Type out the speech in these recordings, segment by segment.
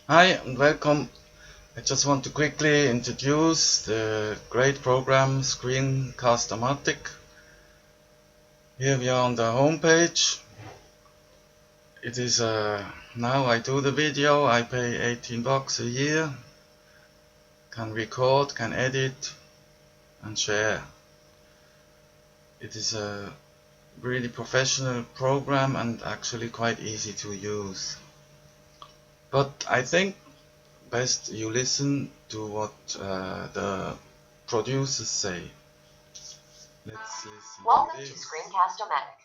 Hi and welcome. I just want to quickly introduce the great program Screen-O-Matic. Here we are on the home page. It is now I do the video. I pay 18 bucks a year. Can record, can edit and share. It is a really professional program and actually quite easy to use. But I think best you listen to what the producers say. Let's listen Welcome to to this. Screencast-O-Matic,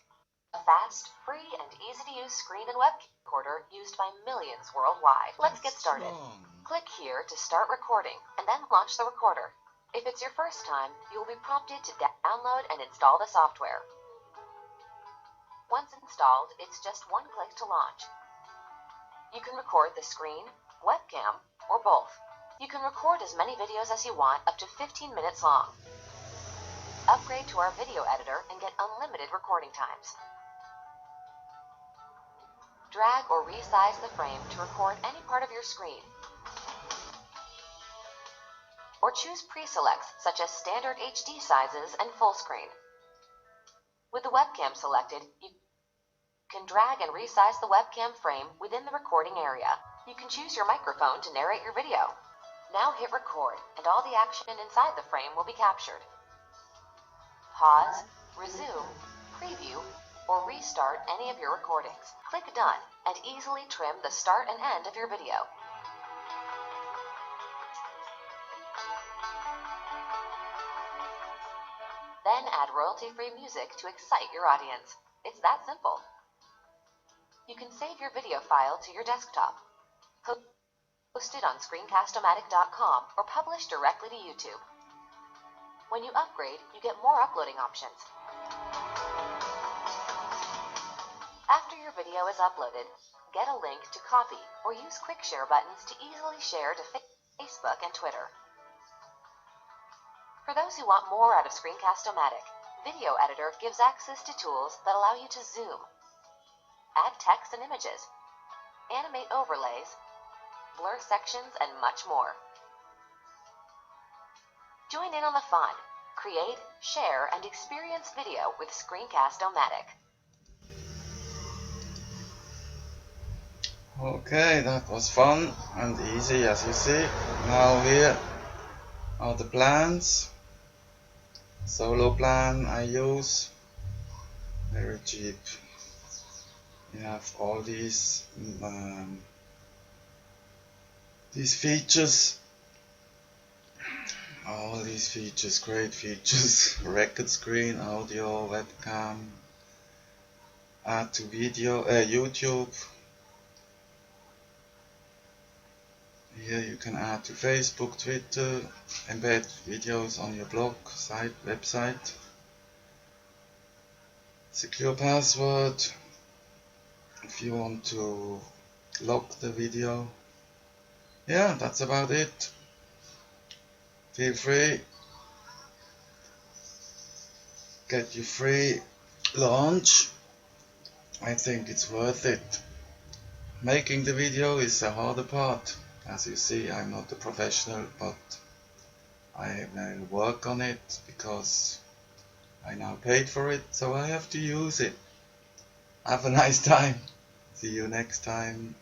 a fast, free, and easy-to-use screen and web recorder used by millions worldwide. Let's get started. Click here to start recording, and then launch the recorder. If it's your first time, you will be prompted to download and install the software. Once installed, it's just one click to launch. You can record the screen, webcam, or both. You can record as many videos as you want, up to 15 minutes long. Upgrade to our video editor and get unlimited recording times. Drag or resize the frame to record any part of your screen. Or choose pre-selects such as standard HD sizes and full screen. With the webcam selected, you can drag and resize the webcam frame within the recording area. You can choose your microphone to narrate your video. Now hit record, and all the action inside the frame will be captured. Pause, resume, preview, or restart any of your recordings. Click Done and easily trim the start and end of your video. Then add royalty-free music to excite your audience. It's that simple. You can save your video file to your desktop, post it on screencast-o-matic.com, or publish directly to YouTube. When you upgrade, you get more uploading options. After your video is uploaded, get a link to copy or use quick share buttons to easily share to Facebook and Twitter. For those who want more out of Screencast-O-Matic, Video Editor gives access to tools that allow you to zoom, add text and images, animate overlays, blur sections, and much more. Join in on the fun. Create, share, and experience video with Screencast-O-Matic. Okay, that was fun and easy as you see. Now here are the plans. Solo plan I use, very cheap. You have all these features. All these features, great features. Record screen, audio, webcam, add to video, YouTube. Here you can add to Facebook, Twitter, embed videos on your blog, site, website. Secure password if you want to lock the video. Yeah, that's about it. Feel free. Get your free launch. I think it's worth it. Making the video is the harder part. As you see, I'm not a professional, but I will work on it because I now paid for it, so I have to use it. Have a nice time. See you next time.